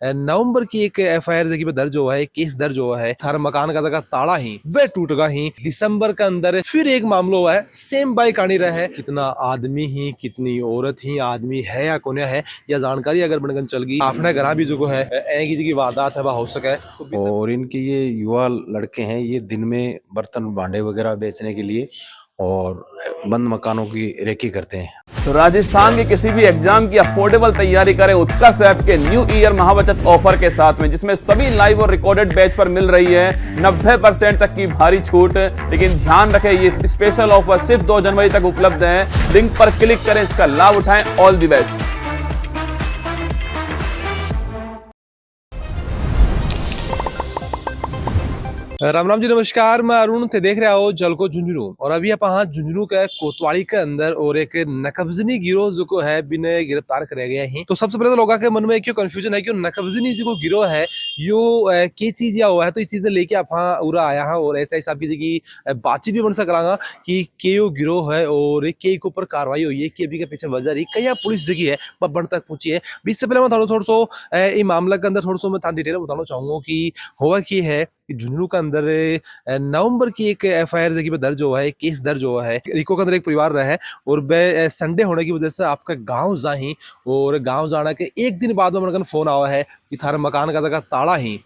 नवंबर की एक एफआईआर देखिए दर्ज हुआ है, केस दर्ज हुआ है। हर मकान का जगह ताला ही बे टूट गया ही। दिसंबर के अंदर फिर एक मामला हुआ है, सेम बाइक आनी रहा है। कितना आदमी ही कितनी औरत ही आदमी है या कोन्या है या जानकारी अगर बनगन चल गई अपने घर भी जो है एक की वारदात है वह हो सके। और इनके ये युवा लड़के हैं, ये दिन में बर्तन भांडे वगैरह बेचने के लिए और बंद मकानों की रेकी करते हैं। तो राजस्थान के किसी भी एग्जाम की अफोर्डेबल तैयारी करें उत्कर्ष ऐप के न्यू ईयर महाबचत ऑफर के साथ में, जिसमें सभी लाइव और रिकॉर्डेड बैच पर मिल रही है 90% तक की भारी छूट। लेकिन ध्यान रखें, ये स्पेशल ऑफर सिर्फ 2 जनवरी तक उपलब्ध है। लिंक पर क्लिक करें, इसका लाभ उठाएं। All the best. Ram Ram ji, नमस्कार। मैं अरुण थे, देख रहे हो जल को झुंझुनू। और अभी आप झुंझुनू के कोतवाली के अंदर और एक नकबजनी गिरोह जो को है बिना गिरफ्तार करे गए हैं। तो सबसे पहले तो लोगों के मन में क्यों कंफ्यूजन है कि नकबजनी जो गिरोह है यो के चीज या हुआ है। तो इस चीज लेके आप उरा आया है और ऐसा हिसाब की बातचीत भी बन सका कि के यो गिरोह है और के ऊपर कार्रवाई हुई है कि अभी के पीछे वजह रही कई पुलिस जगी है वह बन तक पहुंची है। इससे पहले मैं थोड़ा सो मामला के अंदर थोड़ा सो मैं डिटेल बताना चाहूंगा कि हुआ की है। झुंझुनू के अंदर नवंबर की एक एफआईआर देखिए दर्ज हुआ है, केस दर्ज हुआ है। रिको के अंदर एक परिवार रहा है और बे संडे होने की वजह से आपका गांव जाही और गांव जाना के एक दिन बाद में मनकन फोन आवा है कि थारे मकान का जगह ताला ही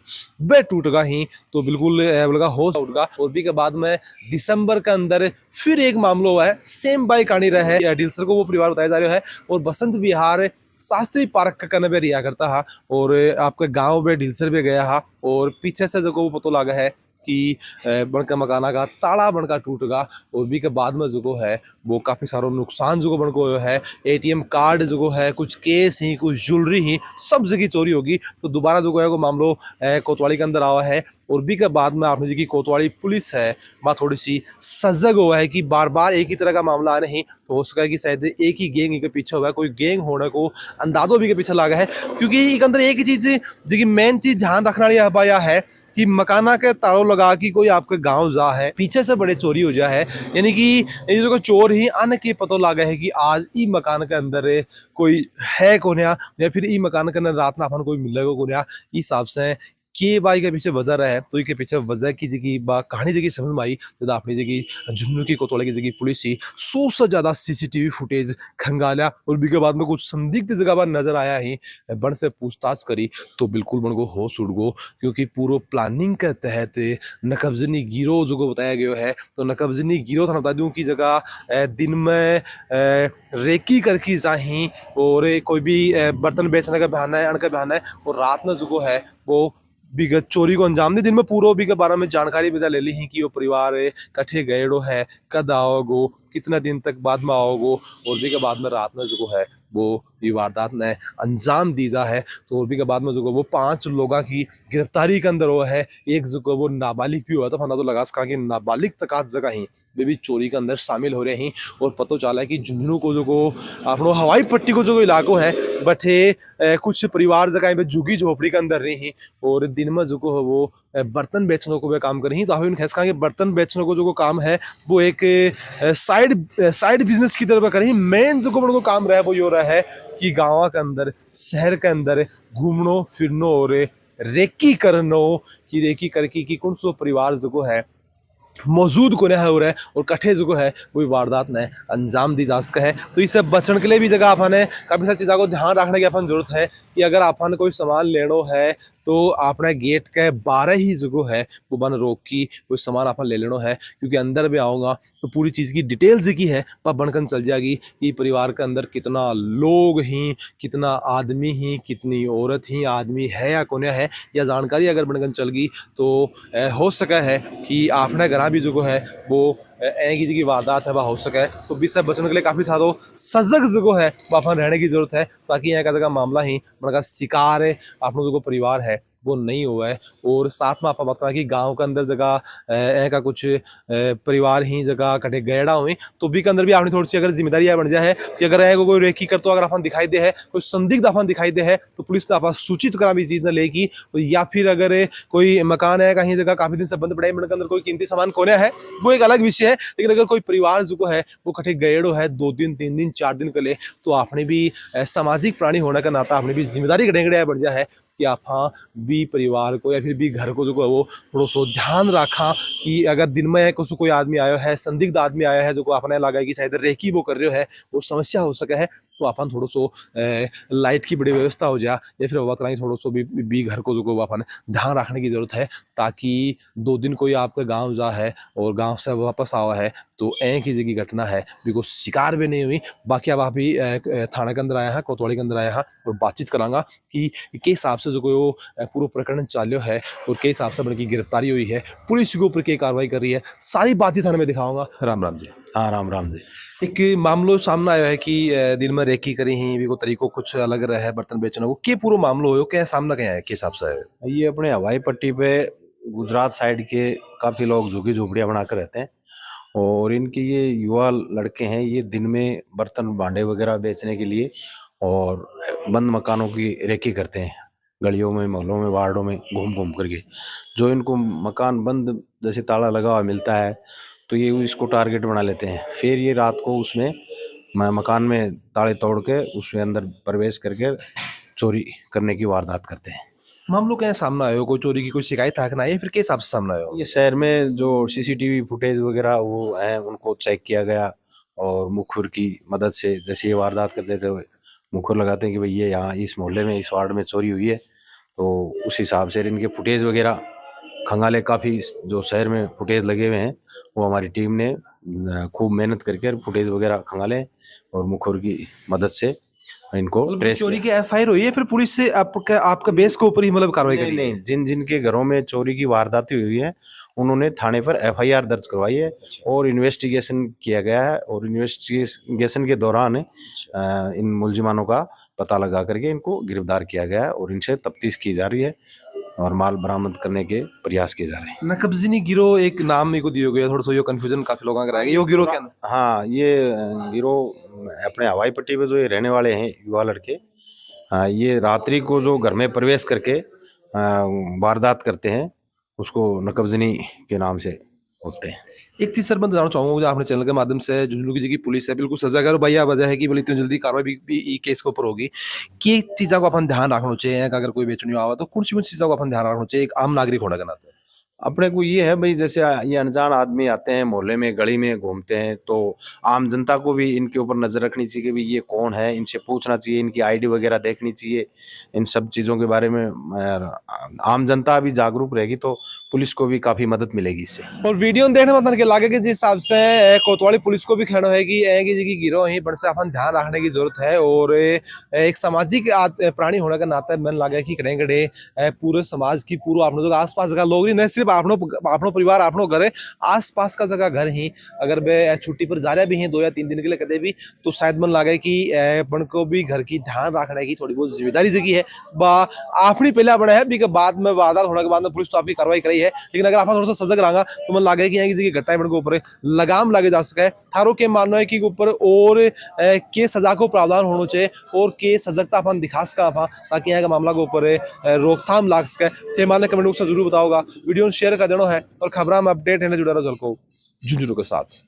बे टूट गया ही। तो बिल्कुल बोलेगा होश उठ गया। और भी के बाद में दिसंबर के अंदर फिर एक मामला हुआ है, सेम बाइक आनी रहा है। डीलर को वो परिवार बताया जा रहा है और बसंत विहार शास्त्री पार्क का कने पे रिया करता है और आपके गांव में ढिलसर भी गया है और पीछे से जो वो पता लगा है कि बनका मकाना का ताला बनका टूट गया। और भी के बाद में जो है वो काफी सारा नुकसान जो बनको है। एटीएम कार्ड जो है, कुछ केस ही, कुछ ज्वेलरी ही, सब जगह चोरी होगी। तो दोबारा जो है वो मामलो कोतवाली के अंदर आवा है। और भी के बाद में आपने जी की कोतवाली पुलिस है वह थोड़ी सी सजग हुआ है कि बार बार एक ही तरह का मामला नहीं। तो हो सका है कि शायद एक ही गैंग के पीछे हुआ है, कोई गैंग होने को अंदाजो भी के पीछे लगा है। क्योंकि एक अंदर एक ही चीज जो मेन चीज ध्यान रखना यह है कि मकाना के ताड़ो लगा कि कोई आपके गांव जा है, पीछे से बड़े चोरी हो जा है। यानी कि ये जो चोर ही आने के पता लगा है कि आज ई मकान के अंदर कोई है कोन्या या फिर ई मकान के अंदर रात में अपन कोई मिलेगा कोन्या। इस हिसाब से के बाई के पीछे वजह रहा है। तो इसके पीछे वजह की जगह कहानी जगह समझ में आई तो अपनी जगह झुंझुनू की कोतवाली की जगह पुलिस ही 100 से ज्यादा सीसीटीवी फुटेज खंगाला और भी के बाद में कुछ संदिग्ध जगह पर नजर आया ही बन से पूछताछ करी। तो बिल्कुल बन को होश उड़ गो, क्योंकि पूरा प्लानिंग के तहत नकबजनी गिरोह जो बताया गया है। तो नकबजनी गिरोह था बता दूं की जगह दिन में रेकी करके जाही और कोई भी बर्तन बेचने का बहाना है, अण का बहाना है। और रात में जो है वो विगत चोरी को अंजाम दी। दिन में पूरा भी के बारे में जानकारी भी ले ली ही कि वो परिवार कठे गएड़ो है, कद आओगो, कितना दिन तक बाद में आओगो। और भी के बाद में रात में जो है वो ये वारदात ने अंजाम दीजा है। तो और भी के बाद में जो वो 5 लोगों की गिरफ्तारी के अंदर हुआ है। एक जो वो नाबालिग भी हुआ। तो फंदा तो लगा सका कि नाबालिग तक जगह ही वे भी चोरी के अंदर शामिल हो रहे हैं। और पता चला है कि झुंझुनू को जो अपनो हवाई पट्टी को जो इलाको है बटे कुछ परिवार जगह पे झुग्गी झोपड़ी के अंदर रही और दिन में जो है वो बर्तन बेचने को भी काम कर रही हैं। तो आप खेस कहा कि बर्तन बेचने को जो काम है वो एक साइड बिजनेस की तरफ करें। मेन जो काम रहा है वो ये हो रहा है कि गाँव के अंदर, शहर के अंदर घूमनो फिरनो और रेकी करनो की रेकी करके कि कौन सो परिवार जो है मौजूद को हो रहा है और कठे जो है वो वारदात ने अंजाम दी जा सका है। तो इससे बचने के लिए भी जगह आपने काफ़ी सारी चीज़ों को ध्यान रखने की अपन जरूरत है कि अगर आपने कोई सामान लेनो है तो अपने गेट के 12 ही जगह है वो बन रोक की कोई सामान अपन ले लेनो है। क्योंकि अंदर भी आऊँगा तो पूरी चीज़ की डिटेल्स की है वह बनकर चल जाएगी कि परिवार के अंदर कितना लोग ही, कितना आदमी ही, कितनी औरत ही आदमी है या कोन्या है या जानकारी अगर बनकर चल गई तो हो सका है कि आपने घर भी जो है वो एक ही जगह वारदात है वह हो सके। तो बीच से बचने के लिए काफ़ी सारो सजग जगह है वह अपन रहने की जरूरत है ताकि यहाँ का जगह मामला ही मतलब शिकार है अपना जो परिवार है वो नहीं हुआ है। और साथ में आप बात करें कि गांव के अंदर जगह का कुछ परिवार ही जगह कटे गएड़ा हुए तो भी के अंदर भी आपने थोड़ी सी अगर जिम्मेदारी बन जाए है कि अगर कोई रेकी करते अगर अपन दिखाई दे है, कोई संदिग्ध अपन दिखाई दे है तो पुलिस ने आप सूचित करा भी चीज़ न लेगी। या फिर अगर कोई मकान है कहीं जगह काफ़ी दिन से बंद पड़ा है, के अंदर कोई कीमती सामान कोने है वो एक अलग विषय है। लेकिन अगर कोई परिवार जो है वो कटे गएड़ो है 2 दिन 3 दिन 4 दिन के लिए तो आपने भी सामाजिक प्राणी होने का नाता आपने भी जिम्मेदारी गड़ेगड़े बढ़ जाए है। कि आप हाँ भी परिवार को या फिर भी घर को जो है वो थोड़ा सो ध्यान रखा कि अगर दिन में कुछ कोई आदमी आयो है, संदिग्ध आदमी आया है जो को आपने लगा कि शायद रेकी वो कर रहे है और समस्या हो सके है, तो अपन थोड़ा सो लाइट की बड़ी व्यवस्था हो जाए या फिर बात करेंगे थोड़ा सो भी घर को जो अपन ध्यान रखने की जरूरत है, ताकि 2 दिन कोई आपका गांव जा है और गांव से वापस आवा है तो एक ही जगह घटना है भी को शिकार भी नहीं हुई। बाकी अब आप भी थाने के अंदर आया है, कोतवाली के अंदर आया है और बातचीत करांगा कि के हिसाब से जो कोई वो पूरा प्रकरण चाल्यो है और के हिसाब से बल्कि गिरफ्तारी हुई है, पुलिस के ऊपर की कार्रवाई कर रही है, सारी बातचीत थाने में दिखाऊंगा। राम राम जी। हाँ राम राम जी। एक मामलो सामने आया है कि दिन में रेकी करी ही भी को तरीको कुछ अलग रहा है बर्तन बेचने को, के पूरा मामलो हो क्या सामना क्या है के हिसाब से? ये अपने हवाई पट्टी पे गुजरात साइड के काफी लोग झुग्गी झोपड़ियां बनाकर रहते हैं और इनके ये युवा लड़के हैं, ये दिन में बर्तन भांडे वगैरह बेचने के लिए और बंद मकानों की रेकी करते हैं, गलियों में, मोहल्लों में, वार्डों में घूम घूम करके। जो इनको मकान बंद जैसे ताला लगा हुआ मिलता है तो ये इसको टारगेट बना लेते हैं, फिर ये रात को उसमें मकान में ताले तोड़ के उसमें अंदर प्रवेश करके चोरी करने की वारदात करते हैं। मामलो क्या सामना आयो, कोई चोरी की कोई शिकायत है ना, फिर के हिसाब से सामना आयो? ये शहर में जो सीसीटीवी फुटेज वगैरह वो है उनको चेक किया गया और मुखबिर की मदद से, जैसे ये वारदात करते थे मुखबिर लगाते हैं कि भाई ये यहाँ इस मोहल्ले में इस वार्ड में चोरी हुई है, तो उस हिसाब से इनके फुटेज वगैरह खंगाले, काफ़ी जो शहर में फुटेज लगे हुए हैं वो हमारी टीम ने खूब मेहनत करके फुटेज वगैरह खंगाले और मुखबिर की मदद से इनको ट्रेस चोरी की एफआईआर हुई है, फिर पुलिस से आपका बेस के ऊपर ही मतलब कार्रवाई करी? नहीं, जिन जिन के घरों में चोरी की वारदातें हुई है उन्होंने थाने पर एफआईआर दर्ज करवाई है और इन्वेस्टिगेशन किया गया है और इन्वेस्टिगेशन के दौरान इन मुलजिमानों का पता लगा करके इनको गिरफ्तार किया गया है और इनसे तफ्तीश की जा रही है और माल बरामद करने के प्रयास किए जा रहे हैं। नकबजनी गिरोह एक नाम मेरे को दिया गया, थोड़ा सा ये कंफ्यूजन काफी लोगों का रहेगा, ये गिरोह क्या? हाँ, ये गिरोह अपने हवाई पट्टी पे जो ये रहने वाले हैं युवा लड़के, ये रात्रि को जो घर में प्रवेश करके वारदात करते हैं उसको नकबजनी के नाम से बोलते हैं। एक चीज सर मैं जानना चाहूंगा, मुझे आपने चैनल के माध्यम से झुंझुनू की पुलिस है बिल्कुल सजागर भैया वजह है कि बोले इतनी जल्दी कार्रवाई भी केस के ऊपर होगी, कि चीज़ों को अपन ध्यान रखना चाहिए कि अगर कोई बेचनी आवा तो कौन सी चीज़ों को अपन ध्यान रखना चाहिए एक आम नागरिक होने के नाते? अपने को ये है भाई, जैसे ये अनजान आदमी आते हैं मोहल्ले में, गली में घूमते हैं, तो आम जनता को भी इनके ऊपर नजर रखनी चाहिए कि भाई ये कौन है, इनसे पूछना चाहिए, इनकी आईडी वगैरह देखनी चाहिए, इन सब चीज़ों के बारे में आम जनता भी जागरूक रहेगी तो पुलिस को भी काफ़ी मदद मिलेगी इससे। और वीडियो देखने मतलब के लागे के जिस हिसाब से कोतवाली पुलिस को भी कहना है कि एक जगह गिरो ही बड़ से अपन ध्यान रखने की जरूरत है और एक सामाजिक प्राणी होने का नाते मन लगे कि करेंगे पूरे समाज की पूरा अपने जो आसपास का लोग नहीं सिर्फ अपनो परिवार अपनो घर है, आसपास का जगह घर ही अगर वे छुट्टी पर जा रहे भी हैं 2 या 3 दिन के लिए कदे भी, तो शायद मन लगे कि अपन को भी घर की ध्यान रखने की थोड़ी बहुत जिम्मेदारी जगी है बा आपनी पहले बड़ा है भी के बाद में वारदात होने के बाद में पुलिस तो आपकी कार्रवाई करी है, लेकिन अगर आप थोड़ा सा सजग रहा तो मन लगे कि यहाँ की जगह घटना के ऊपर लगाम लगे जा सके। थारो के मानना है कि ऊपर और के सजा को प्रावधान होना चाहिए और के सजगता अपन दिखा सका ताकि यहाँ का मामला के ऊपर रोकथाम लाग सके। मानने कमेंट बॉक्स में जरूर बताओगा, वीडियो शेयर कर देना है और खबरों में अपडेट है जुड़ा रहो झलको झुंझुनू के साथ।